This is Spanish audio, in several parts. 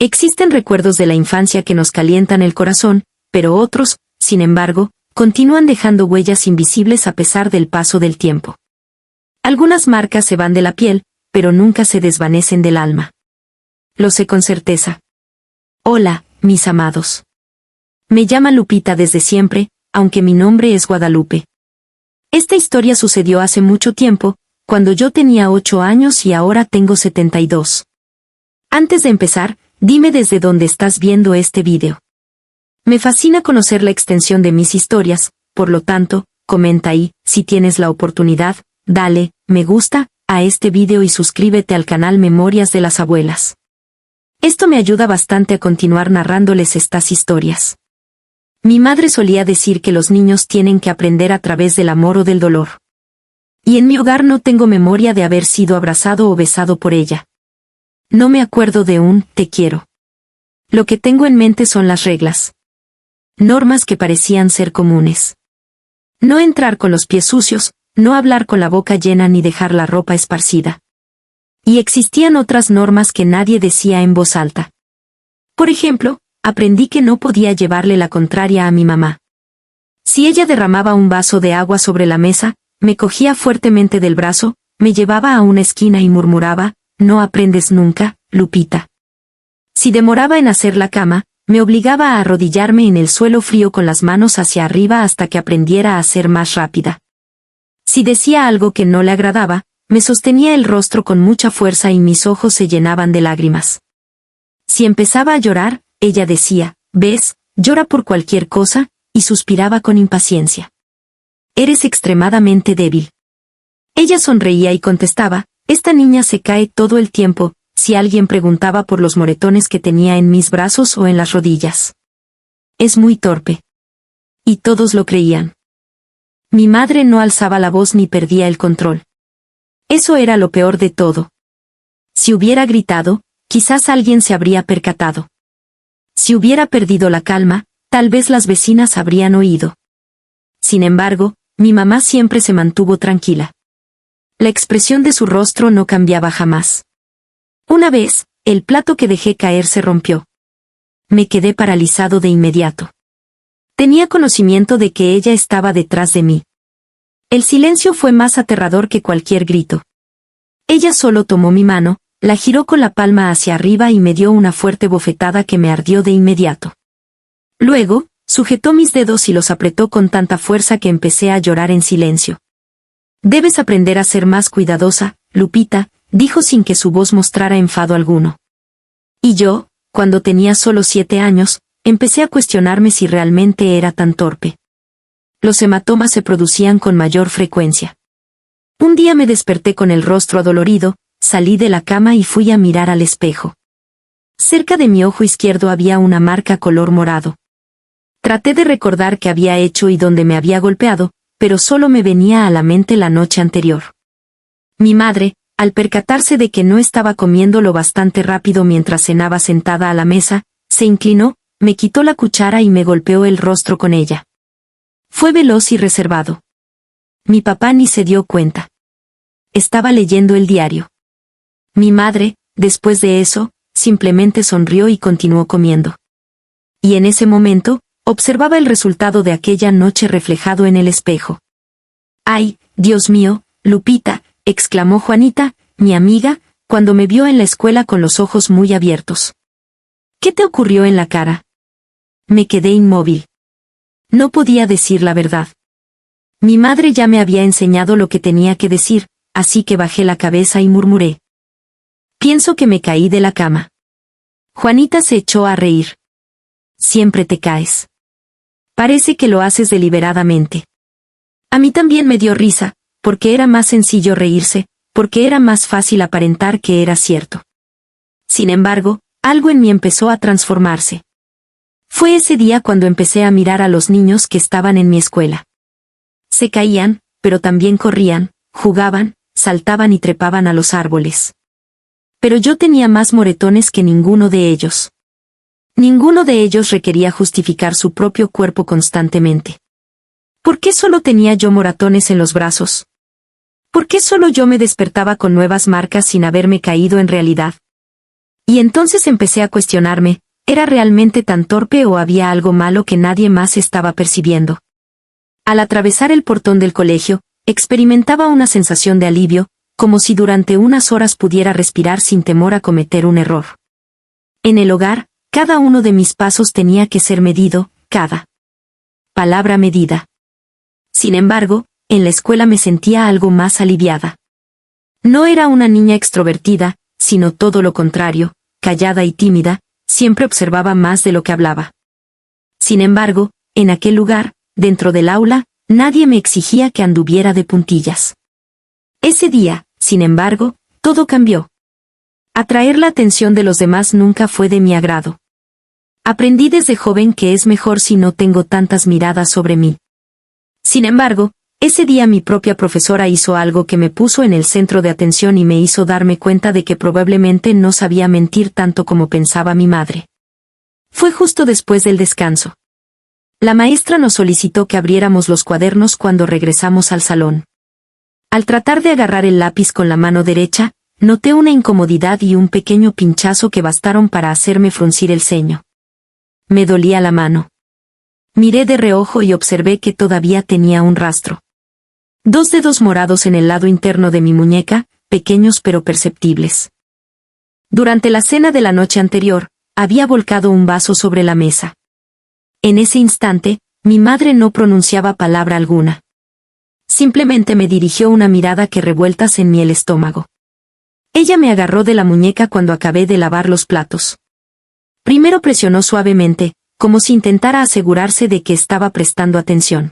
Existen recuerdos de la infancia que nos calientan el corazón, pero otros, sin embargo, continúan dejando huellas invisibles a pesar del paso del tiempo. Algunas marcas se van de la piel, pero nunca se desvanecen del alma. Lo sé con certeza. Hola, mis amados. Me llaman Lupita desde siempre, aunque mi nombre es Guadalupe. Esta historia sucedió hace mucho tiempo, cuando yo tenía 8 años y ahora tengo 72. Antes de empezar, dime desde dónde estás viendo este video. Me fascina conocer la extensión de mis historias, por lo tanto, comenta ahí, si tienes la oportunidad, dale, me gusta, a este video y suscríbete al canal Memorias de las Abuelas. Esto me ayuda bastante a continuar narrándoles estas historias. Mi madre solía decir que los niños tienen que aprender a través del amor o del dolor. Y en mi hogar no tengo memoria de haber sido abrazado o besado por ella. No me acuerdo de un «te quiero». Lo que tengo en mente son las reglas. Normas que parecían ser comunes. No entrar con los pies sucios, no hablar con la boca llena ni dejar la ropa esparcida. Y existían otras normas que nadie decía en voz alta. Por ejemplo, aprendí que no podía llevarle la contraria a mi mamá. Si ella derramaba un vaso de agua sobre la mesa, me cogía fuertemente del brazo, me llevaba a una esquina y murmuraba, «No aprendes nunca, Lupita». Si demoraba en hacer la cama, me obligaba a arrodillarme en el suelo frío con las manos hacia arriba hasta que aprendiera a ser más rápida. Si decía algo que no le agradaba, me sostenía el rostro con mucha fuerza y mis ojos se llenaban de lágrimas. Si empezaba a llorar, ella decía, «¿Ves? Llora por cualquier cosa», y suspiraba con impaciencia. «Eres extremadamente débil». Ella sonreía y contestaba, «Esta niña se cae todo el tiempo», si alguien preguntaba por los moretones que tenía en mis brazos o en las rodillas. «Es muy torpe». Y todos lo creían. Mi madre no alzaba la voz ni perdía el control. Eso era lo peor de todo. Si hubiera gritado, quizás alguien se habría percatado. Si hubiera perdido la calma, tal vez las vecinas habrían oído. Sin embargo, mi mamá siempre se mantuvo tranquila. La expresión de su rostro no cambiaba jamás. Una vez, el plato que dejé caer se rompió. Me quedé paralizado de inmediato. Tenía conocimiento de que ella estaba detrás de mí. El silencio fue más aterrador que cualquier grito. Ella solo tomó mi mano, la giró con la palma hacia arriba y me dio una fuerte bofetada que me ardió de inmediato. Luego, sujetó mis dedos y los apretó con tanta fuerza que empecé a llorar en silencio. «Debes aprender a ser más cuidadosa, Lupita», dijo sin que su voz mostrara enfado alguno. Y yo, cuando tenía solo 7 años, empecé a cuestionarme si realmente era tan torpe. Los hematomas se producían con mayor frecuencia. Un día me desperté con el rostro adolorido, salí de la cama y fui a mirar al espejo. Cerca de mi ojo izquierdo había una marca color morado. Traté de recordar qué había hecho y dónde me había golpeado, pero solo me venía a la mente la noche anterior. Mi madre, al percatarse de que no estaba comiendo lo bastante rápido mientras cenaba sentada a la mesa, se inclinó, me quitó la cuchara y me golpeó el rostro con ella. Fue veloz y reservado. Mi papá ni se dio cuenta. Estaba leyendo el diario. Mi madre, después de eso, simplemente sonrió y continuó comiendo. Y en ese momento, observaba el resultado de aquella noche reflejado en el espejo. «¡Ay, Dios mío, Lupita!», exclamó Juanita, mi amiga, cuando me vio en la escuela con los ojos muy abiertos. «¿Qué te ocurrió en la cara?». Me quedé inmóvil. No podía decir la verdad. Mi madre ya me había enseñado lo que tenía que decir, así que bajé la cabeza y murmuré. «Pienso que me caí de la cama». Juanita se echó a reír. «Siempre te caes. Parece que lo haces deliberadamente». A mí también me dio risa, porque era más sencillo reírse, porque era más fácil aparentar que era cierto. Sin embargo, algo en mí empezó a transformarse. Fue ese día cuando empecé a mirar a los niños que estaban en mi escuela. Se caían, pero también corrían, jugaban, saltaban y trepaban a los árboles. Pero yo tenía más moretones que ninguno de ellos. Ninguno de ellos requería justificar su propio cuerpo constantemente. ¿Por qué solo tenía yo moratones en los brazos? ¿Por qué solo yo me despertaba con nuevas marcas sin haberme caído en realidad? Y entonces empecé a cuestionarme, ¿era realmente tan torpe o había algo malo que nadie más estaba percibiendo? Al atravesar el portón del colegio, experimentaba una sensación de alivio, como si durante unas horas pudiera respirar sin temor a cometer un error. En el hogar, cada uno de mis pasos tenía que ser medido, cada palabra medida. Sin embargo, en la escuela me sentía algo más aliviada. No era una niña extrovertida, sino todo lo contrario, callada y tímida, siempre observaba más de lo que hablaba. Sin embargo, en aquel lugar, dentro del aula, nadie me exigía que anduviera de puntillas. Ese día, sin embargo, todo cambió. Atraer la atención de los demás nunca fue de mi agrado. Aprendí desde joven que es mejor si no tengo tantas miradas sobre mí. Sin embargo, ese día mi propia profesora hizo algo que me puso en el centro de atención y me hizo darme cuenta de que probablemente no sabía mentir tanto como pensaba mi madre. Fue justo después del descanso. La maestra nos solicitó que abriéramos los cuadernos cuando regresamos al salón. Al tratar de agarrar el lápiz con la mano derecha, noté una incomodidad y un pequeño pinchazo que bastaron para hacerme fruncir el ceño. Me dolía la mano. Miré de reojo y observé que todavía tenía un rastro. 2 dedos morados en el lado interno de mi muñeca, pequeños pero perceptibles. Durante la cena de la noche anterior, había volcado un vaso sobre la mesa. En ese instante, mi madre no pronunciaba palabra alguna. Simplemente me dirigió una mirada que revueltas en mí el estómago. Ella me agarró de la muñeca cuando acabé de lavar los platos. Primero presionó suavemente, como si intentara asegurarse de que estaba prestando atención.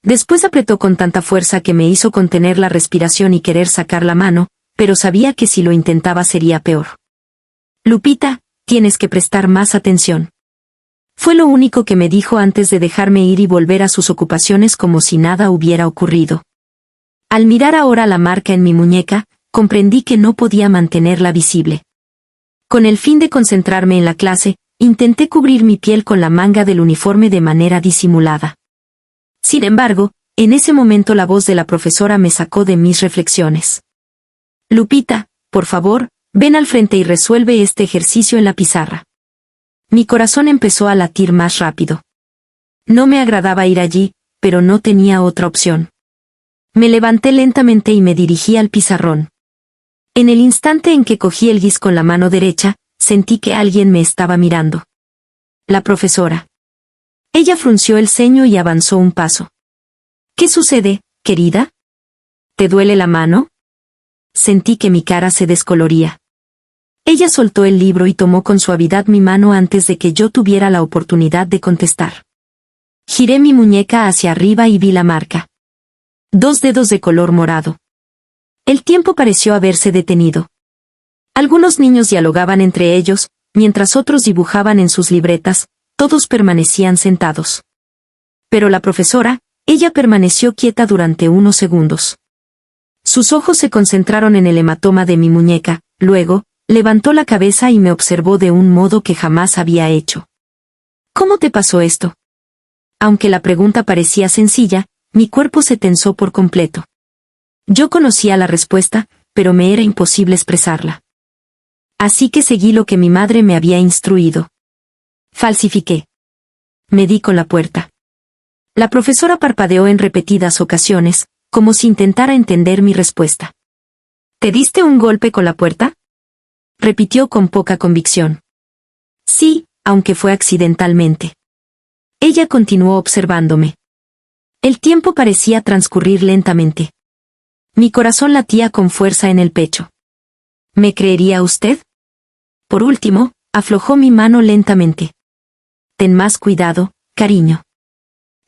Después apretó con tanta fuerza que me hizo contener la respiración y querer sacar la mano, pero sabía que si lo intentaba sería peor. Lupita, tienes que prestar más atención. Fue lo único que me dijo antes de dejarme ir y volver a sus ocupaciones como si nada hubiera ocurrido. Al mirar ahora la marca en mi muñeca, comprendí que no podía mantenerla visible. Con el fin de concentrarme en la clase, intenté cubrir mi piel con la manga del uniforme de manera disimulada. Sin embargo, en ese momento la voz de la profesora me sacó de mis reflexiones. Lupita, por favor, ven al frente y resuelve este ejercicio en la pizarra. Mi corazón empezó a latir más rápido. No me agradaba ir allí, pero no tenía otra opción. Me levanté lentamente y me dirigí al pizarrón. En el instante en que cogí el guis con la mano derecha, sentí que alguien me estaba mirando. La profesora. Ella frunció el ceño y avanzó un paso. ¿Qué sucede, querida? ¿Te duele la mano? Sentí que mi cara se descoloría. Ella soltó el libro y tomó con suavidad mi mano antes de que yo tuviera la oportunidad de contestar. Giré mi muñeca hacia arriba y vi la marca. 2 dedos de color morado. El tiempo pareció haberse detenido. Algunos niños dialogaban entre ellos, mientras otros dibujaban en sus libretas, todos permanecían sentados. Pero la profesora, ella permaneció quieta durante unos segundos. Sus ojos se concentraron en el hematoma de mi muñeca, luego, levantó la cabeza y me observó de un modo que jamás había hecho. ¿Cómo te pasó esto? Aunque la pregunta parecía sencilla, mi cuerpo se tensó por completo. Yo conocía la respuesta, pero me era imposible expresarla. Así que seguí lo que mi madre me había instruido. Falsifiqué. Me di con la puerta. La profesora parpadeó en repetidas ocasiones, como si intentara entender mi respuesta. ¿Te diste un golpe con la puerta? Repitió con poca convicción. Sí, aunque fue accidentalmente. Ella continuó observándome. El tiempo parecía transcurrir lentamente. Mi corazón latía con fuerza en el pecho. ¿Me creería usted? Por último, aflojó mi mano lentamente. Ten más cuidado, cariño.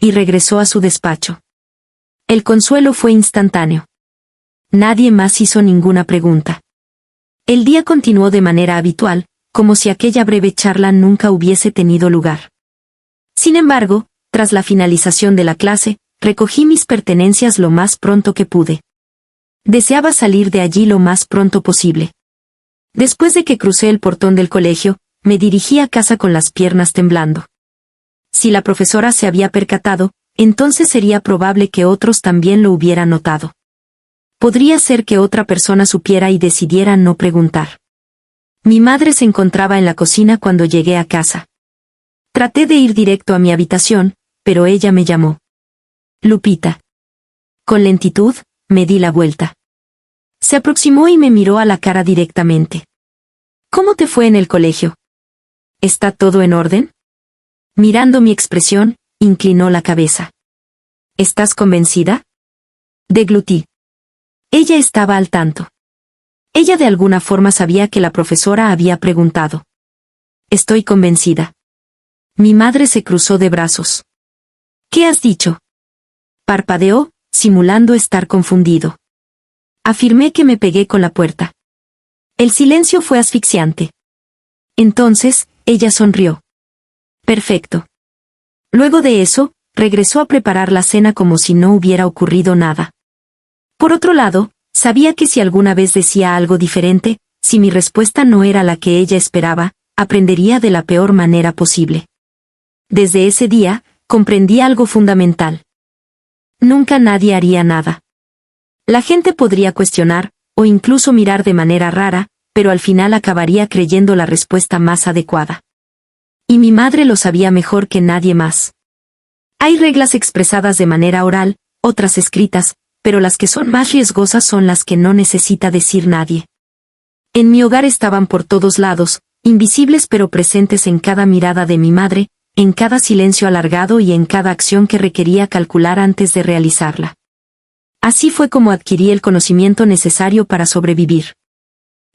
Y regresó a su despacho. El consuelo fue instantáneo. Nadie más hizo ninguna pregunta. El día continuó de manera habitual, como si aquella breve charla nunca hubiese tenido lugar. Sin embargo, tras la finalización de la clase, recogí mis pertenencias lo más pronto que pude. Deseaba salir de allí lo más pronto posible. Después de que crucé el portón del colegio, me dirigí a casa con las piernas temblando. Si la profesora se había percatado, entonces sería probable que otros también lo hubieran notado. Podría ser que otra persona supiera y decidiera no preguntar. Mi madre se encontraba en la cocina cuando llegué a casa. Traté de ir directo a mi habitación, pero ella me llamó. Lupita. Con lentitud, me di la vuelta. Se aproximó y me miró a la cara directamente. ¿Cómo te fue en el colegio? ¿Está todo en orden? Mirando mi expresión, inclinó la cabeza. ¿Estás convencida? Deglutí. Ella estaba al tanto. Ella de alguna forma sabía que la profesora había preguntado. Estoy convencida. Mi madre se cruzó de brazos. ¿Qué has dicho? Parpadeó, simulando estar confundido. Afirmé que me pegué con la puerta. El silencio fue asfixiante. Entonces, ella sonrió. Perfecto. Luego de eso, regresó a preparar la cena como si no hubiera ocurrido nada. Por otro lado, sabía que si alguna vez decía algo diferente, si mi respuesta no era la que ella esperaba, aprendería de la peor manera posible. Desde ese día, comprendí algo fundamental. Nunca nadie haría nada. La gente podría cuestionar, o incluso mirar de manera rara, pero al final acabaría creyendo la respuesta más adecuada. Y mi madre lo sabía mejor que nadie más. Hay reglas expresadas de manera oral, otras escritas, pero las que son más riesgosas son las que no necesita decir nadie. En mi hogar estaban por todos lados, invisibles pero presentes en cada mirada de mi madre, en cada silencio alargado y en cada acción que requería calcular antes de realizarla. Así fue como adquirí el conocimiento necesario para sobrevivir.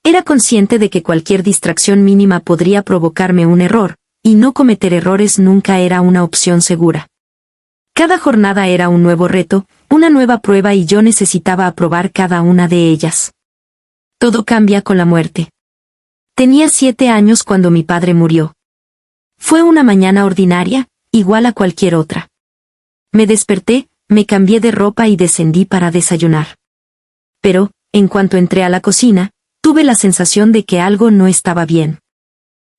Era consciente de que cualquier distracción mínima podría provocarme un error, y no cometer errores nunca era una opción segura. Cada jornada era un nuevo reto, una nueva prueba y yo necesitaba aprobar cada una de ellas. Todo cambia con la muerte. Tenía 7 años cuando mi padre murió. Fue una mañana ordinaria, igual a cualquier otra. Me desperté, me cambié de ropa y descendí para desayunar. Pero, en cuanto entré a la cocina, tuve la sensación de que algo no estaba bien.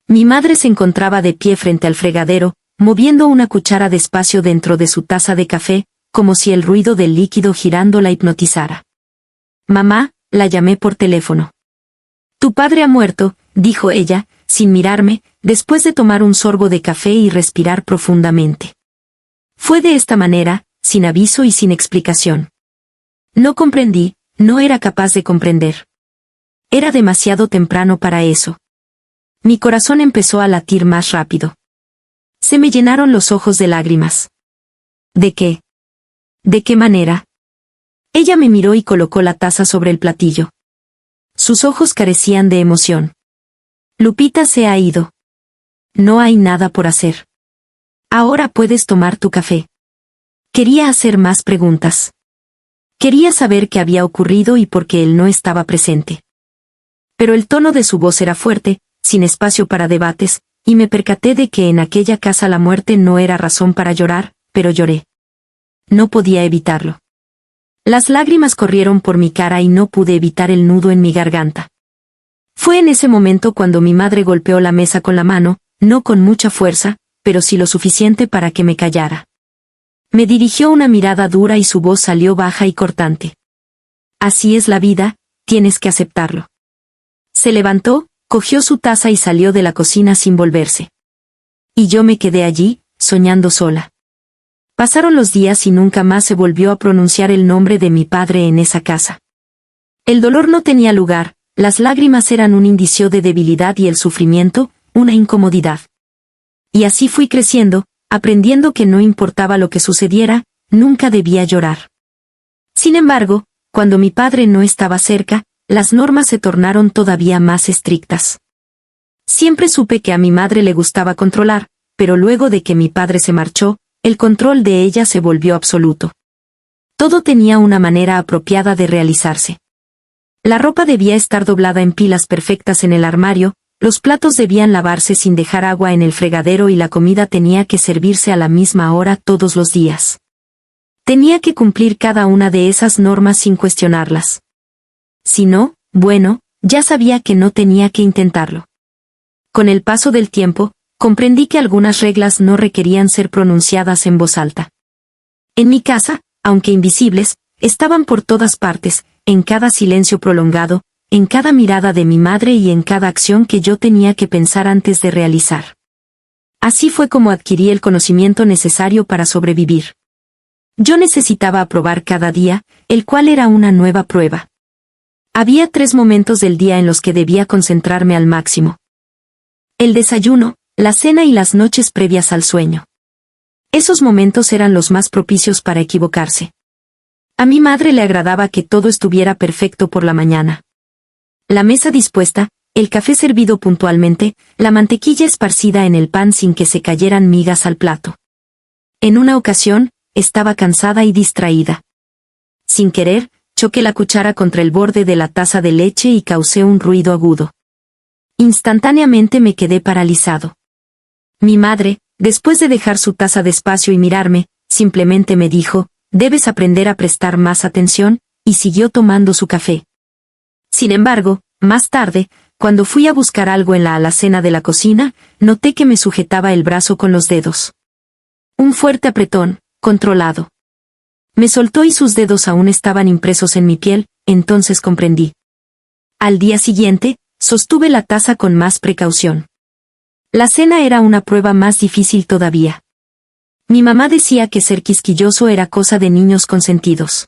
Mi madre se encontraba de pie frente al fregadero, moviendo una cuchara despacio dentro de su taza de café, como si el ruido del líquido girando la hipnotizara. Mamá, la llamé por teléfono. Tu padre ha muerto, dijo ella, sin mirarme, después de tomar un sorbo de café y respirar profundamente. Fue de esta manera, sin aviso y sin explicación. No comprendí, no era capaz de comprender. Era demasiado temprano para eso. Mi corazón empezó a latir más rápido. Se me llenaron los ojos de lágrimas. ¿De qué? ¿De qué manera? Ella me miró y colocó la taza sobre el platillo. Sus ojos carecían de emoción. Lupita se ha ido. No hay nada por hacer. Ahora puedes tomar tu café. Quería hacer más preguntas. Quería saber qué había ocurrido y por qué él no estaba presente. Pero el tono de su voz era fuerte, sin espacio para debates, y me percaté de que en aquella casa la muerte no era razón para llorar, pero lloré. No podía evitarlo. Las lágrimas corrieron por mi cara y no pude evitar el nudo en mi garganta. Fue en ese momento cuando mi madre golpeó la mesa con la mano, no con mucha fuerza, pero sí lo suficiente para que me callara. Me dirigió una mirada dura y su voz salió baja y cortante. Así es la vida, tienes que aceptarlo. Se levantó, cogió su taza y salió de la cocina sin volverse. Y yo me quedé allí, soñando sola. Pasaron los días y nunca más se volvió a pronunciar el nombre de mi padre en esa casa. El dolor no tenía lugar, las lágrimas eran un indicio de debilidad y el sufrimiento, una incomodidad. Y así fui creciendo, aprendiendo que no importaba lo que sucediera, nunca debía llorar. Sin embargo, cuando mi padre no estaba cerca, las normas se tornaron todavía más estrictas. Siempre supe que a mi madre le gustaba controlar, pero luego de que mi padre se marchó, el control de ella se volvió absoluto. Todo tenía una manera apropiada de realizarse. La ropa debía estar doblada en pilas perfectas en el armario, los platos debían lavarse sin dejar agua en el fregadero y la comida tenía que servirse a la misma hora todos los días. Tenía que cumplir cada una de esas normas sin cuestionarlas. Si no, bueno, ya sabía que no tenía que intentarlo. Con el paso del tiempo, comprendí que algunas reglas no requerían ser pronunciadas en voz alta. En mi casa, aunque invisibles, estaban por todas partes, en cada silencio prolongado, en cada mirada de mi madre y en cada acción que yo tenía que pensar antes de realizar. Así fue como adquirí el conocimiento necesario para sobrevivir. Yo necesitaba aprobar cada día, el cual era una nueva prueba. Había 3 momentos del día en los que debía concentrarme al máximo: el desayuno, la cena y las noches previas al sueño. Esos momentos eran los más propicios para equivocarse. A mi madre le agradaba que todo estuviera perfecto por la mañana. La mesa dispuesta, el café servido puntualmente, la mantequilla esparcida en el pan sin que se cayeran migas al plato. En una ocasión, estaba cansada y distraída. Sin querer, choqué la cuchara contra el borde de la taza de leche y causé un ruido agudo. Instantáneamente me quedé paralizado. Mi madre, después de dejar su taza despacio y mirarme, simplemente me dijo: «Debes aprender a prestar más atención», y siguió tomando su café. Sin embargo, más tarde, cuando fui a buscar algo en la alacena de la cocina, noté que me sujetaba el brazo con los dedos. Un fuerte apretón, controlado. Me soltó y sus dedos aún estaban impresos en mi piel, entonces comprendí. Al día siguiente, sostuve la taza con más precaución. La cena era una prueba más difícil todavía. Mi mamá decía que ser quisquilloso era cosa de niños consentidos.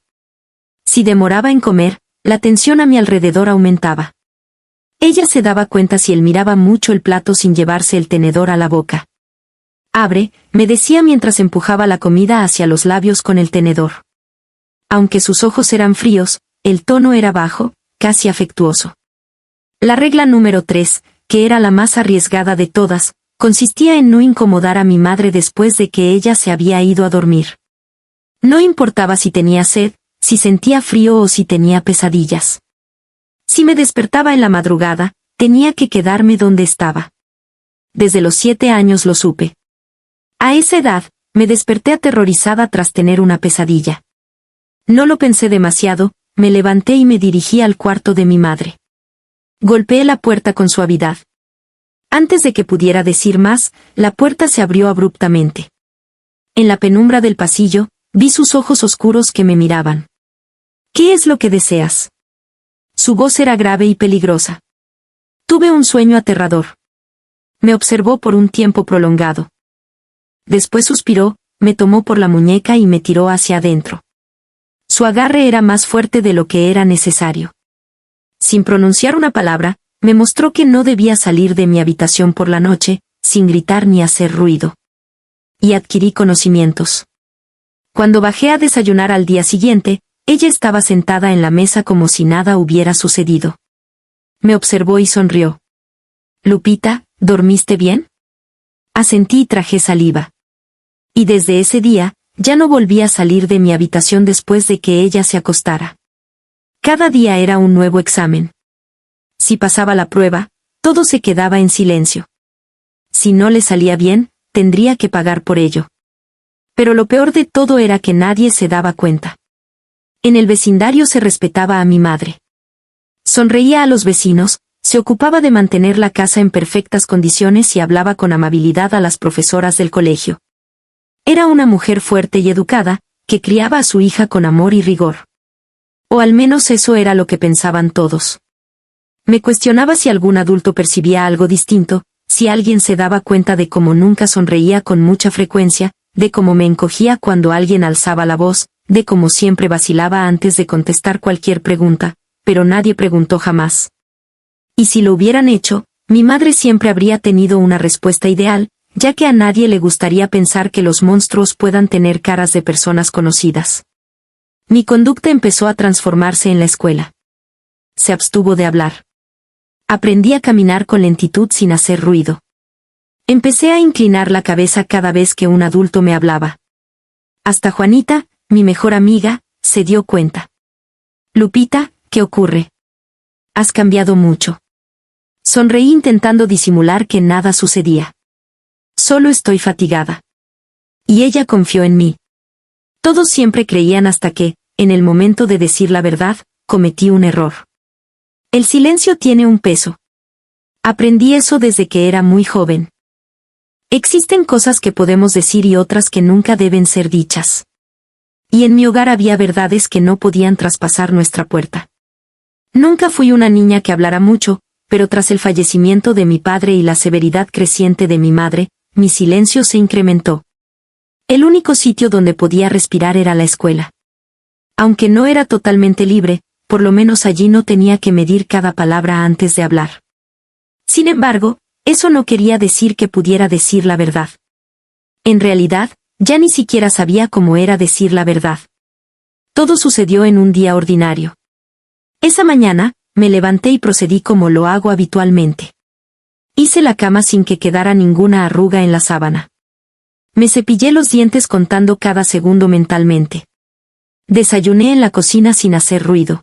Si demoraba en comer, la tensión a mi alrededor aumentaba. Ella se daba cuenta si él miraba mucho el plato sin llevarse el tenedor a la boca. «Abre», me decía mientras empujaba la comida hacia los labios con el tenedor. Aunque sus ojos eran fríos, el tono era bajo, casi afectuoso. La regla número 3, que era la más arriesgada de todas, consistía en no incomodar a mi madre después de que ella se había ido a dormir. No importaba si tenía sed, si sentía frío o si tenía pesadillas. Si me despertaba en la madrugada, tenía que quedarme donde estaba. Desde los 7 años lo supe. A esa edad, me desperté aterrorizada tras tener una pesadilla. No lo pensé demasiado, me levanté y me dirigí al cuarto de mi madre. Golpeé la puerta con suavidad. Antes de que pudiera decir más, la puerta se abrió abruptamente. En la penumbra del pasillo, vi sus ojos oscuros que me miraban. «¿Qué es lo que deseas?». Su voz era grave y peligrosa. Tuve un sueño aterrador. Me observó por un tiempo prolongado. Después suspiró, me tomó por la muñeca y me tiró hacia adentro. Su agarre era más fuerte de lo que era necesario. Sin pronunciar una palabra, me mostró que no debía salir de mi habitación por la noche, sin gritar ni hacer ruido. Y adquirí conocimientos. Cuando bajé a desayunar al día siguiente, ella estaba sentada en la mesa como si nada hubiera sucedido. Me observó y sonrió. «Lupita, ¿dormiste bien?». Asentí y tragué saliva. Y desde ese día, ya no volví a salir de mi habitación después de que ella se acostara. Cada día era un nuevo examen. Si pasaba la prueba, todo se quedaba en silencio. Si no le salía bien, tendría que pagar por ello. Pero lo peor de todo era que nadie se daba cuenta. En el vecindario se respetaba a mi madre. Sonreía a los vecinos, se ocupaba de mantener la casa en perfectas condiciones y hablaba con amabilidad a las profesoras del colegio. Era una mujer fuerte y educada, que criaba a su hija con amor y rigor. O al menos eso era lo que pensaban todos. Me cuestionaba si algún adulto percibía algo distinto, si alguien se daba cuenta de cómo nunca sonreía con mucha frecuencia, de cómo me encogía cuando alguien alzaba la voz, de cómo siempre vacilaba antes de contestar cualquier pregunta, pero nadie preguntó jamás. Y si lo hubieran hecho, mi madre siempre habría tenido una respuesta ideal, ya que a nadie le gustaría pensar que los monstruos puedan tener caras de personas conocidas. Mi conducta empezó a transformarse en la escuela. Se abstuvo de hablar. Aprendí a caminar con lentitud sin hacer ruido. Empecé a inclinar la cabeza cada vez que un adulto me hablaba. Hasta Juanita, mi mejor amiga, se dio cuenta. «Lupita, ¿qué ocurre? Has cambiado mucho». Sonreí intentando disimular que nada sucedía. «Solo estoy fatigada». Y ella confió en mí. Todos siempre creían hasta que, en el momento de decir la verdad, cometí un error. El silencio tiene un peso. Aprendí eso desde que era muy joven. Existen cosas que podemos decir y otras que nunca deben ser dichas. Y en mi hogar había verdades que no podían traspasar nuestra puerta. Nunca fui una niña que hablara mucho, pero tras el fallecimiento de mi padre y la severidad creciente de mi madre, mi silencio se incrementó. El único sitio donde podía respirar era la escuela. Aunque no era totalmente libre, por lo menos allí no tenía que medir cada palabra antes de hablar. Sin embargo, eso no quería decir que pudiera decir la verdad. En realidad, ya ni siquiera sabía cómo era decir la verdad. Todo sucedió en un día ordinario. Esa mañana, me levanté y procedí como lo hago habitualmente. Hice la cama sin que quedara ninguna arruga en la sábana. Me cepillé los dientes contando cada segundo mentalmente. Desayuné en la cocina sin hacer ruido.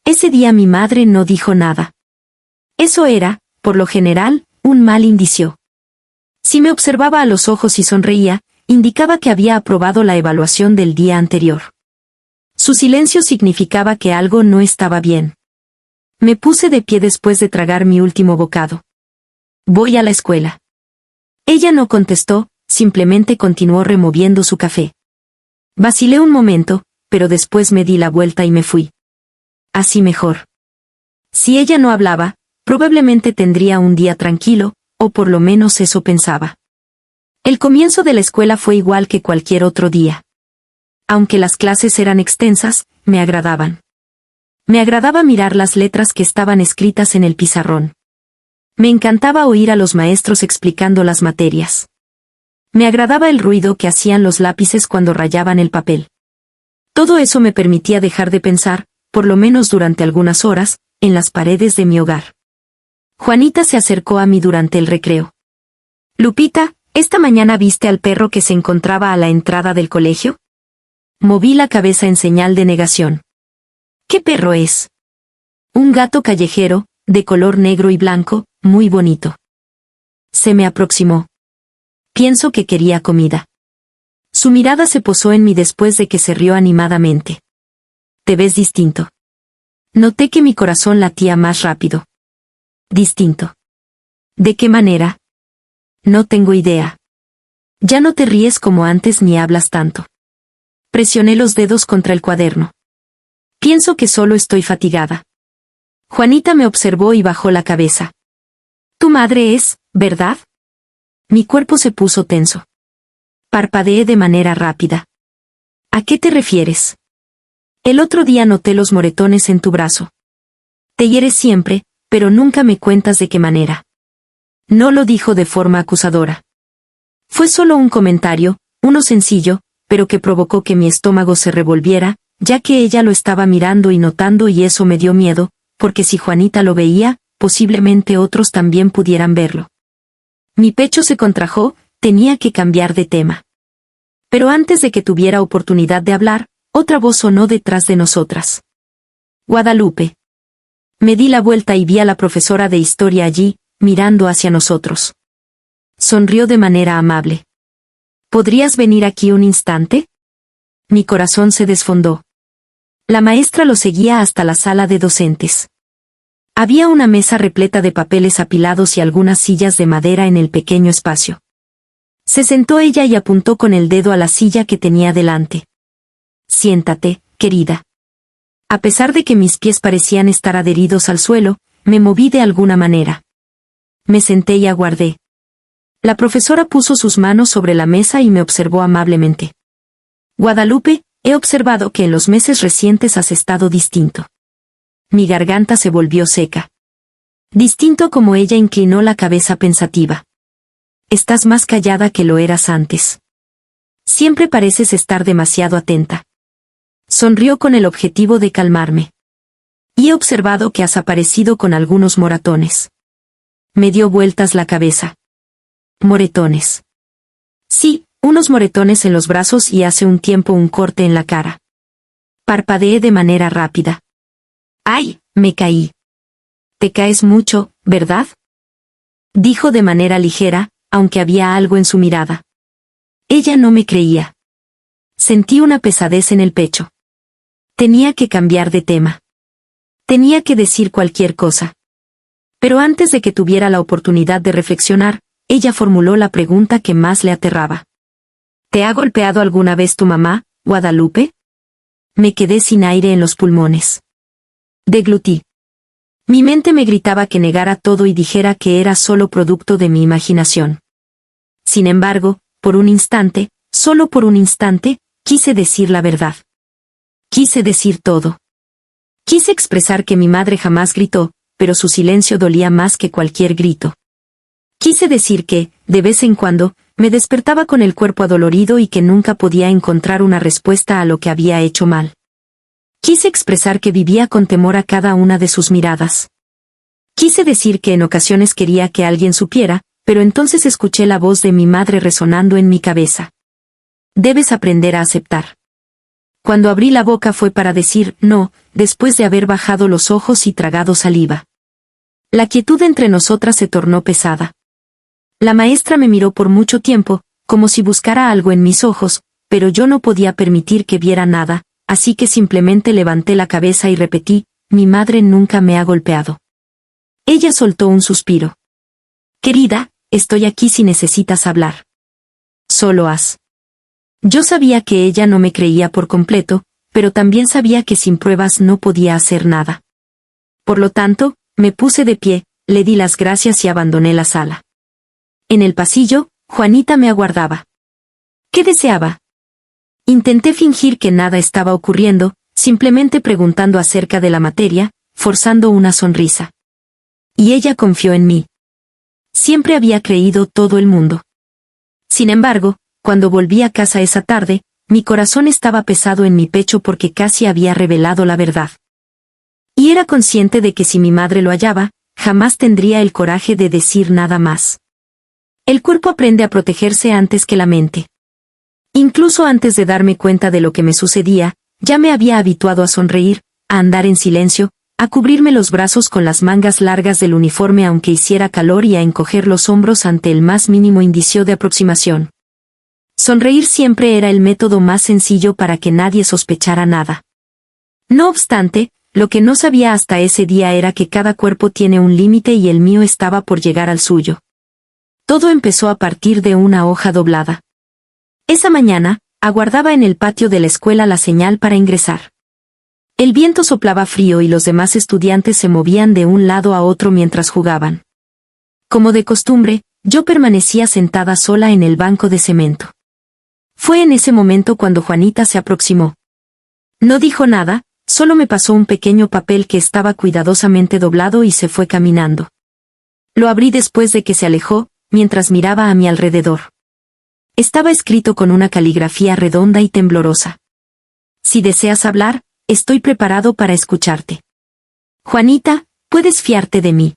Ese día mi madre no dijo nada. Eso era, por lo general, un mal indicio. Si me observaba a los ojos y sonreía, indicaba que había aprobado la evaluación del día anterior. Su silencio significaba que algo no estaba bien. Me puse de pie después de tragar mi último bocado. Voy a la escuela. Ella no contestó, simplemente continuó removiendo su café. Vacilé un momento, pero después me di la vuelta y me fui. Así mejor. Si ella no hablaba, probablemente tendría un día tranquilo, o por lo menos eso pensaba. El comienzo de la escuela fue igual que cualquier otro día. Aunque las clases eran extensas, me agradaban. Me agradaba mirar las letras que estaban escritas en el pizarrón. Me encantaba oír a los maestros explicando las materias. Me agradaba el ruido que hacían los lápices cuando rayaban el papel. Todo eso me permitía dejar de pensar, por lo menos durante algunas horas, en las paredes de mi hogar. Juanita se acercó a mí durante el recreo. Lupita, ¿esta mañana viste al perro que se encontraba a la entrada del colegio? Moví la cabeza en señal de negación. ¿Qué perro es? Un gato callejero, de color negro y blanco, muy bonito. Se me aproximó. Pienso que quería comida. Su mirada se posó en mí después de que se rió animadamente. Te ves distinto. Noté que mi corazón latía más rápido. Distinto. ¿De qué manera? No tengo idea. Ya no te ríes como antes ni hablas tanto. Presioné los dedos contra el cuaderno. Pienso que solo estoy fatigada. Juanita me observó y bajó la cabeza. Tu madre es, ¿verdad? Mi cuerpo se puso tenso. Parpadeé de manera rápida. ¿A qué te refieres? El otro día noté los moretones en tu brazo. Te hieres siempre, pero nunca me cuentas de qué manera. No lo dijo de forma acusadora. Fue solo un comentario, uno sencillo, pero que provocó que mi estómago se revolviera, ya que ella lo estaba mirando y notando y eso me dio miedo, porque si Juanita lo veía, posiblemente otros también pudieran verlo. Mi pecho se contrajo, tenía que cambiar de tema. Pero antes de que tuviera oportunidad de hablar, otra voz sonó detrás de nosotras. Guadalupe. Me di la vuelta y vi a la profesora de historia allí, mirando hacia nosotros. Sonrió de manera amable. ¿Podrías venir aquí un instante? Mi corazón se desfondó. La maestra lo seguía hasta la sala de docentes. Había una mesa repleta de papeles apilados y algunas sillas de madera en el pequeño espacio. Se sentó ella y apuntó con el dedo a la silla que tenía delante. Siéntate, querida. A pesar de que mis pies parecían estar adheridos al suelo, me moví de alguna manera. Me senté y aguardé. La profesora puso sus manos sobre la mesa y me observó amablemente. Guadalupe, he observado que en los meses recientes has estado distinto. Mi garganta se volvió seca. Distinto como ella inclinó la cabeza pensativa. Estás más callada que lo eras antes. Siempre pareces estar demasiado atenta. Sonrió con el objetivo de calmarme. Y he observado que has aparecido con algunos moratones. Me dio vueltas la cabeza. Moretones. Sí, unos moretones en los brazos y hace un tiempo un corte en la cara. Parpadeé de manera rápida. ¡Ay! Me caí. Te caes mucho, ¿verdad? Dijo de manera ligera, aunque había algo en su mirada. Ella no me creía. Sentí una pesadez en el pecho. Tenía que cambiar de tema. Tenía que decir cualquier cosa. Pero antes de que tuviera la oportunidad de reflexionar, ella formuló la pregunta que más le aterraba. ¿Te ha golpeado alguna vez tu mamá, Guadalupe? Me quedé sin aire en los pulmones. Deglutí. Mi mente me gritaba que negara todo y dijera que era solo producto de mi imaginación. Sin embargo, por un instante, solo por un instante, quise decir la verdad. Quise decir todo. Quise expresar que mi madre jamás gritó, pero su silencio dolía más que cualquier grito. Quise decir que, de vez en cuando, me despertaba con el cuerpo adolorido y que nunca podía encontrar una respuesta a lo que había hecho mal. Quise expresar que vivía con temor a cada una de sus miradas. Quise decir que en ocasiones quería que alguien supiera, pero entonces escuché la voz de mi madre resonando en mi cabeza. Debes aprender a aceptar. Cuando abrí la boca fue para decir no, después de haber bajado los ojos y tragado saliva. La quietud entre nosotras se tornó pesada. La maestra me miró por mucho tiempo, como si buscara algo en mis ojos, pero yo no podía permitir que viera nada, así que simplemente levanté la cabeza y repetí, mi madre nunca me ha golpeado. Ella soltó un suspiro. Querida, estoy aquí si necesitas hablar. Solo haz. Yo sabía que ella no me creía por completo, pero también sabía que sin pruebas no podía hacer nada. Por lo tanto, me puse de pie, le di las gracias y abandoné la sala. En el pasillo, Juanita me aguardaba. ¿Qué deseaba? Intenté fingir que nada estaba ocurriendo, simplemente preguntando acerca de la materia, forzando una sonrisa. Y ella confió en mí. Siempre había creído todo el mundo. Sin embargo, cuando volví a casa esa tarde, mi corazón estaba pesado en mi pecho porque casi había revelado la verdad. Y era consciente de que si mi madre lo hallaba, jamás tendría el coraje de decir nada más. El cuerpo aprende a protegerse antes que la mente. Incluso antes de darme cuenta de lo que me sucedía, ya me había habituado a sonreír, a andar en silencio, a cubrirme los brazos con las mangas largas del uniforme aunque hiciera calor y a encoger los hombros ante el más mínimo indicio de aproximación. Sonreír siempre era el método más sencillo para que nadie sospechara nada. No obstante, lo que no sabía hasta ese día era que cada cuerpo tiene un límite y el mío estaba por llegar al suyo. Todo empezó a partir de una hoja doblada. Esa mañana, aguardaba en el patio de la escuela la señal para ingresar. El viento soplaba frío y los demás estudiantes se movían de un lado a otro mientras jugaban. Como de costumbre, yo permanecía sentada sola en el banco de cemento. Fue en ese momento cuando Juanita se aproximó. No dijo nada, solo me pasó un pequeño papel que estaba cuidadosamente doblado y se fue caminando. Lo abrí después de que se alejó, mientras miraba a mi alrededor. Estaba escrito con una caligrafía redonda y temblorosa. Si deseas hablar, estoy preparado para escucharte. Juanita, puedes fiarte de mí.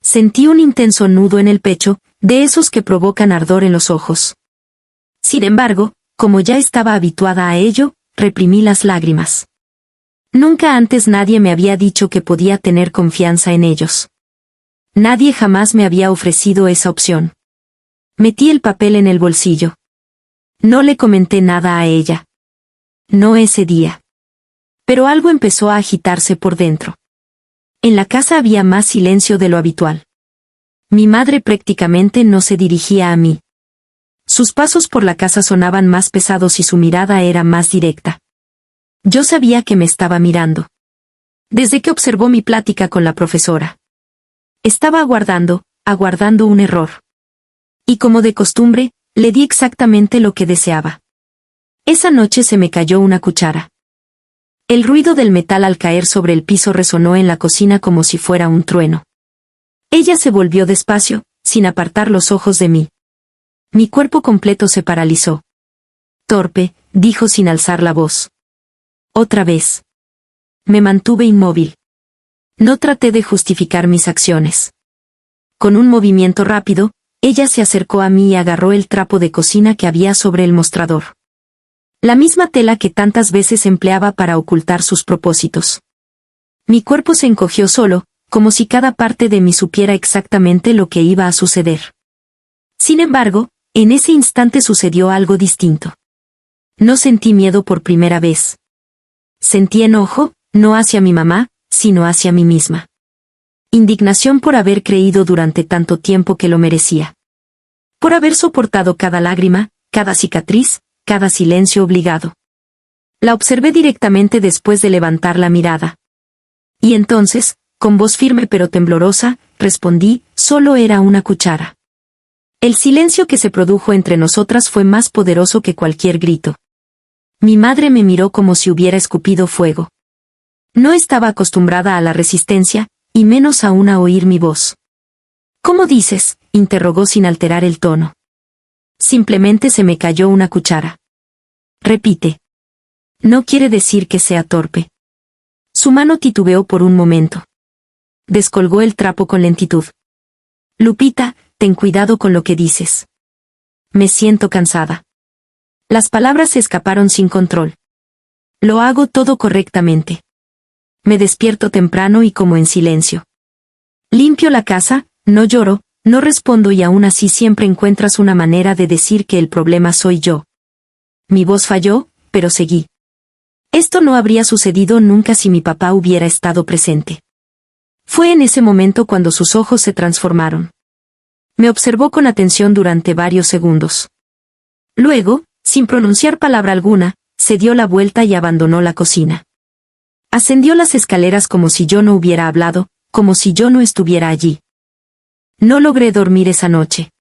Sentí un intenso nudo en el pecho, de esos que provocan ardor en los ojos. Sin embargo, como ya estaba habituada a ello, reprimí las lágrimas. Nunca antes nadie me había dicho que podía tener confianza en ellos. Nadie jamás me había ofrecido esa opción. Metí el papel en el bolsillo. No le comenté nada a ella. No ese día. Pero algo empezó a agitarse por dentro. En la casa había más silencio de lo habitual. Mi madre prácticamente no se dirigía a mí. Sus pasos por la casa sonaban más pesados y su mirada era más directa. Yo sabía que me estaba mirando. Desde que observó mi plática con la profesora. Estaba aguardando un error. Y como de costumbre, le di exactamente lo que deseaba. Esa noche se me cayó una cuchara. El ruido del metal al caer sobre el piso resonó en la cocina como si fuera un trueno. Ella se volvió despacio, sin apartar los ojos de mí. Mi cuerpo completo se paralizó. Torpe, dijo sin alzar la voz. Otra vez. Me mantuve inmóvil. No traté de justificar mis acciones. Con un movimiento rápido, ella se acercó a mí y agarró el trapo de cocina que había sobre el mostrador. La misma tela que tantas veces empleaba para ocultar sus propósitos. Mi cuerpo se encogió solo, como si cada parte de mí supiera exactamente lo que iba a suceder. Sin embargo, en ese instante sucedió algo distinto. No sentí miedo por primera vez. Sentí enojo, no hacia mi mamá, sino hacia mí misma. Indignación por haber creído durante tanto tiempo que lo merecía. Por haber soportado cada lágrima, cada cicatriz, cada silencio obligado. La observé directamente después de levantar la mirada. Y entonces, con voz firme pero temblorosa, respondí, solo era una cuchara. El silencio que se produjo entre nosotras fue más poderoso que cualquier grito. Mi madre me miró como si hubiera escupido fuego. No estaba acostumbrada a la resistencia, y menos aún a oír mi voz. ¿Cómo dices?, interrogó sin alterar el tono. Simplemente se me cayó una cuchara. Repite. No quiere decir que sea torpe. Su mano titubeó por un momento. Descolgó el trapo con lentitud. Lupita, ten cuidado con lo que dices. Me siento cansada. Las palabras se escaparon sin control. Lo hago todo correctamente. Me despierto temprano y como en silencio. Limpio la casa, no lloro, no respondo y aún así siempre encuentras una manera de decir que el problema soy yo. Mi voz falló, pero seguí. Esto no habría sucedido nunca si mi papá hubiera estado presente. Fue en ese momento cuando sus ojos se transformaron. Me observó con atención durante varios segundos. Luego, sin pronunciar palabra alguna, se dio la vuelta y abandonó la cocina. Ascendió las escaleras como si yo no hubiera hablado, como si yo no estuviera allí. No logré dormir esa noche.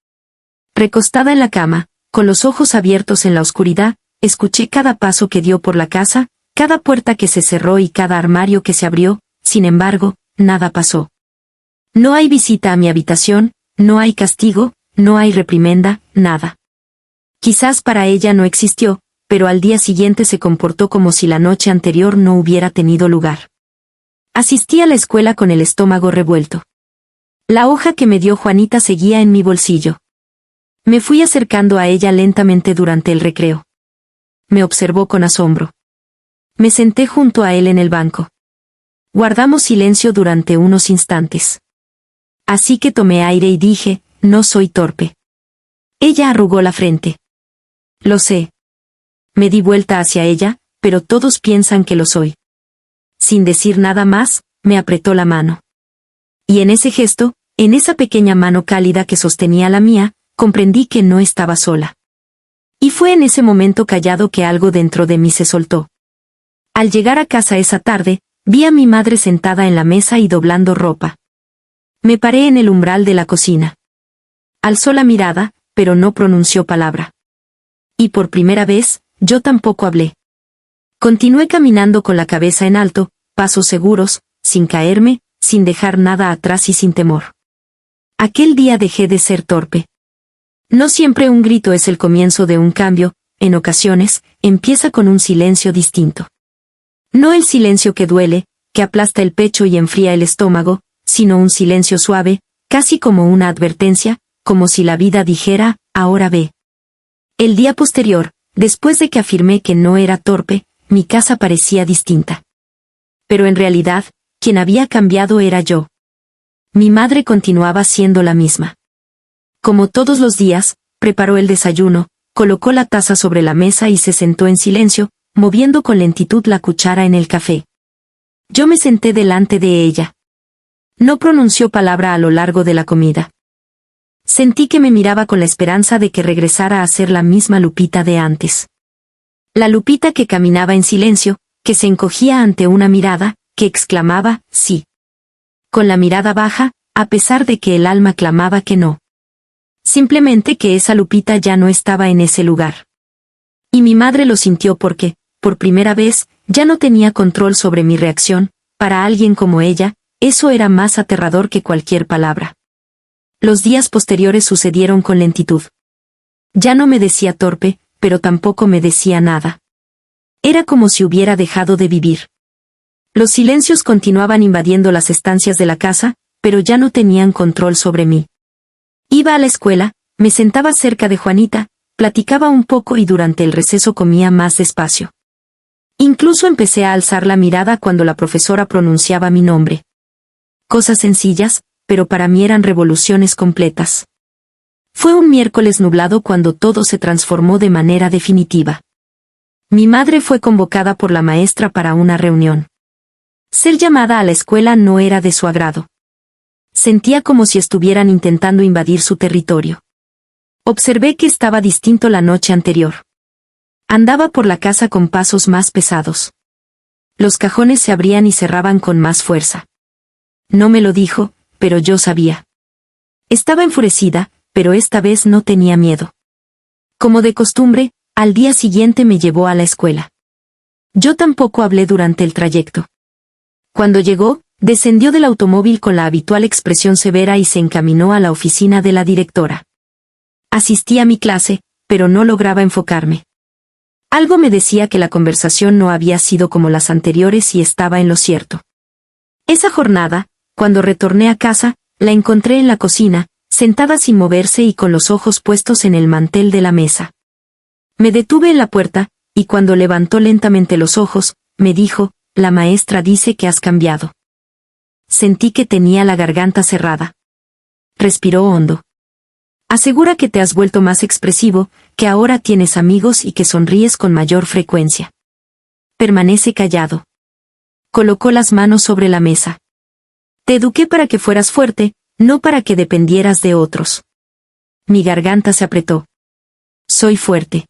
Recostada en la cama, con los ojos abiertos en la oscuridad, escuché cada paso que dio por la casa, cada puerta que se cerró y cada armario que se abrió, sin embargo, nada pasó. No hay visita a mi habitación, no hay castigo, no hay reprimenda, nada. Quizás para ella no existió, pero al día siguiente se comportó como si la noche anterior no hubiera tenido lugar. Asistí a la escuela con el estómago revuelto. La hoja que me dio Juanita seguía en mi bolsillo. Me fui acercando a ella lentamente durante el recreo. Me observó con asombro. Me senté junto a él en el banco. Guardamos silencio durante unos instantes. Así que tomé aire y dije, no soy torpe. Ella arrugó la frente. Lo sé. Me di vuelta hacia ella, pero todos piensan que lo soy. Sin decir nada más, me apretó la mano. Y en ese gesto, en esa pequeña mano cálida que sostenía la mía, comprendí que no estaba sola. Y fue en ese momento callado que algo dentro de mí se soltó. Al llegar a casa esa tarde, vi a mi madre sentada en la mesa y doblando ropa. Me paré en el umbral de la cocina. Alzó la mirada, pero no pronunció palabra. Y por primera vez, yo tampoco hablé. Continué caminando con la cabeza en alto, pasos seguros, sin caerme, sin dejar nada atrás y sin temor. Aquel día dejé de ser torpe. No siempre un grito es el comienzo de un cambio, en ocasiones, empieza con un silencio distinto. No el silencio que duele, que aplasta el pecho y enfría el estómago, sino un silencio suave, casi como una advertencia, como si la vida dijera, ahora ve. El día posterior, después de que afirmé que no era torpe, mi casa parecía distinta. Pero en realidad, quien había cambiado era yo. Mi madre continuaba siendo la misma. Como todos los días, preparó el desayuno, colocó la taza sobre la mesa y se sentó en silencio, moviendo con lentitud la cuchara en el café. Yo me senté delante de ella. No pronunció palabra a lo largo de la comida. Sentí que me miraba con la esperanza de que regresara a ser la misma Lupita de antes. La Lupita que caminaba en silencio, que se encogía ante una mirada, que exclamaba, sí. Con la mirada baja, a pesar de que el alma clamaba que no. Simplemente que esa Lupita ya no estaba en ese lugar. Y mi madre lo sintió porque, por primera vez, ya no tenía control sobre mi reacción. Para alguien como ella, eso era más aterrador que cualquier palabra. Los días posteriores sucedieron con lentitud. Ya no me decía torpe, pero tampoco me decía nada. Era como si hubiera dejado de vivir. Los silencios continuaban invadiendo las estancias de la casa, pero ya no tenían control sobre mí. Iba a la escuela, me sentaba cerca de Juanita, platicaba un poco y durante el receso comía más despacio. Incluso empecé a alzar la mirada cuando la profesora pronunciaba mi nombre. Cosas sencillas, pero para mí eran revoluciones completas. Fue un miércoles nublado cuando todo se transformó de manera definitiva. Mi madre fue convocada por la maestra para una reunión. Ser llamada a la escuela no era de su agrado. Sentía como si estuvieran intentando invadir su territorio. Observé que estaba distinto la noche anterior. Andaba por la casa con pasos más pesados. los cajones se abrían y cerraban con más fuerza. No me lo dijo, pero yo sabía. Estaba enfurecida, pero esta vez no tenía miedo. Como de costumbre, al día siguiente me llevó a la escuela. Yo tampoco hablé durante el trayecto. Cuando llegó, descendió del automóvil con la habitual expresión severa y se encaminó a la oficina de la directora. Asistí a mi clase, pero no lograba enfocarme. Algo me decía que la conversación no había sido como las anteriores y estaba en lo cierto. Esa jornada, cuando retorné a casa, la encontré en la cocina, sentada sin moverse y con los ojos puestos en el mantel de la mesa. Me detuve en la puerta, y cuando levantó lentamente los ojos, me dijo, «La maestra dice que has cambiado». Sentí que tenía la garganta cerrada. Respiró hondo. «Asegura que te has vuelto más expresivo, que ahora tienes amigos y que sonríes con mayor frecuencia». Permanece callado. Colocó las manos sobre la mesa. «Te eduqué para que fueras fuerte, no para que dependieras de otros». Mi garganta se apretó. «Soy fuerte».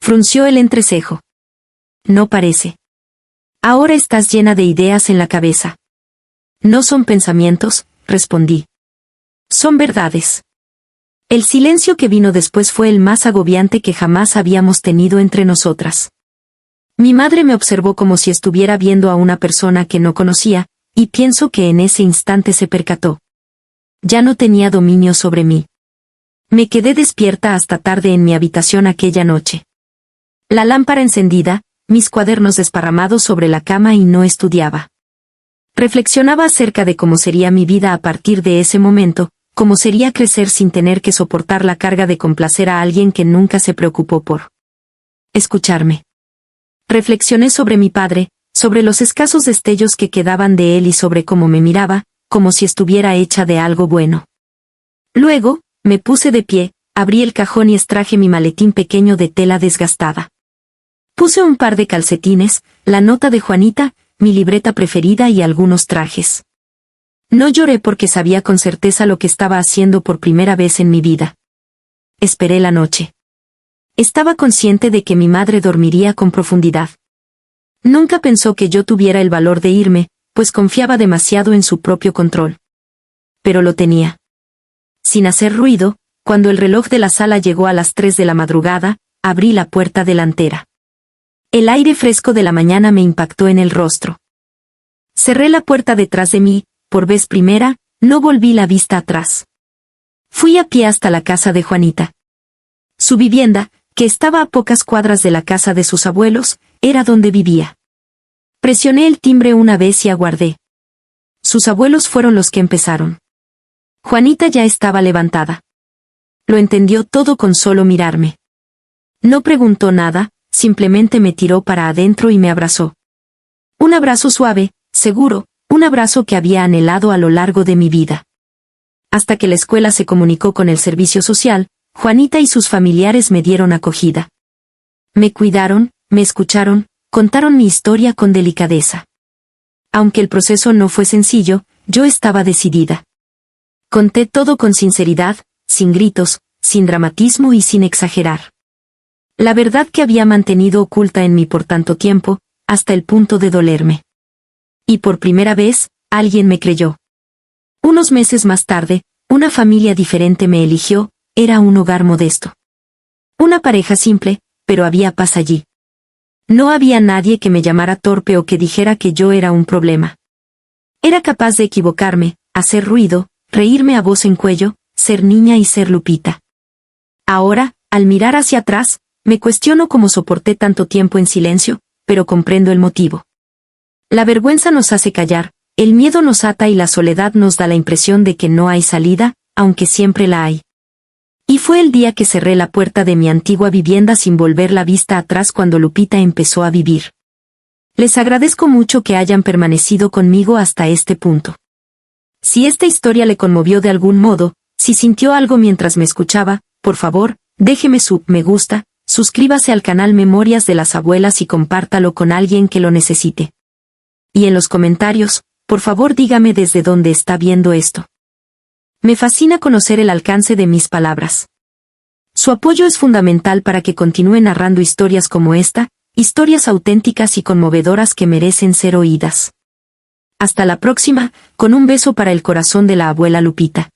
Frunció el entrecejo. «No parece. Ahora estás llena de ideas en la cabeza». «No son pensamientos», respondí. «Son verdades». El silencio que vino después fue el más agobiante que jamás habíamos tenido entre nosotras. Mi madre me observó como si estuviera viendo a una persona que no conocía, y pienso que en ese instante se percató. Ya no tenía dominio sobre mí. Me quedé despierta hasta tarde en mi habitación aquella noche. La lámpara encendida, mis cuadernos desparramados sobre la cama y no estudiaba. Reflexionaba acerca de cómo sería mi vida a partir de ese momento, cómo sería crecer sin tener que soportar la carga de complacer a alguien que nunca se preocupó por escucharme. Reflexioné sobre mi padre, sobre los escasos destellos que quedaban de él y sobre cómo me miraba, como si estuviera hecha de algo bueno. Luego, me puse de pie, abrí el cajón y extraje mi maletín pequeño de tela desgastada. Puse un par de calcetines, la nota de Juanita, mi libreta preferida y algunos trajes. No lloré porque sabía con certeza lo que estaba haciendo por primera vez en mi vida. Esperé la noche. Estaba consciente de que mi madre dormiría con profundidad. Nunca pensó que yo tuviera el valor de irme, pues confiaba demasiado en su propio control. Pero lo tenía. Sin hacer ruido, cuando el reloj de la sala llegó a las 3 de la madrugada, abrí la puerta delantera. El aire fresco de la mañana me impactó en el rostro. Cerré la puerta detrás de mí, por vez primera, no volví la vista atrás. Fui a pie hasta la casa de Juanita. Su vivienda, que estaba a pocas cuadras de la casa de sus abuelos, era donde vivía. Presioné el timbre una vez y aguardé. Sus abuelos fueron los que empezaron. Juanita ya estaba levantada. Lo entendió todo con solo mirarme. No preguntó nada, simplemente me tiró para adentro y me abrazó. Un abrazo suave, seguro, un abrazo que había anhelado a lo largo de mi vida. Hasta que la escuela se comunicó con el servicio social, Juanita y sus familiares me dieron acogida. Me cuidaron, me escucharon, contaron mi historia con delicadeza. Aunque el proceso no fue sencillo, yo estaba decidida. Conté todo con sinceridad, sin gritos, sin dramatismo y sin exagerar. La verdad que había mantenido oculta en mí por tanto tiempo, hasta el punto de dolerme. Y por primera vez, alguien me creyó. Unos meses más tarde, una familia diferente me eligió, era un hogar modesto. Una pareja simple, pero había paz allí. No había nadie que me llamara torpe o que dijera que yo era un problema. Era capaz de equivocarme, hacer ruido, reírme a voz en cuello, ser niña y ser Lupita. Ahora, al mirar hacia atrás, me cuestiono cómo soporté tanto tiempo en silencio, pero comprendo el motivo. La vergüenza nos hace callar, el miedo nos ata y la soledad nos da la impresión de que no hay salida, aunque siempre la hay. Y fue el día que cerré la puerta de mi antigua vivienda sin volver la vista atrás cuando Lupita empezó a vivir. Les agradezco mucho que hayan permanecido conmigo hasta este punto. Si esta historia le conmovió de algún modo, si sintió algo mientras me escuchaba, por favor, déjeme su me gusta, suscríbase al canal Memorias de las Abuelas y compártalo con alguien que lo necesite. Y en los comentarios, por favor dígame desde dónde está viendo esto. Me fascina conocer el alcance de mis palabras. Su apoyo es fundamental para que continúe narrando historias como esta, Historias auténticas y conmovedoras que merecen ser oídas. Hasta la próxima, con un beso para el corazón de la abuela Lupita.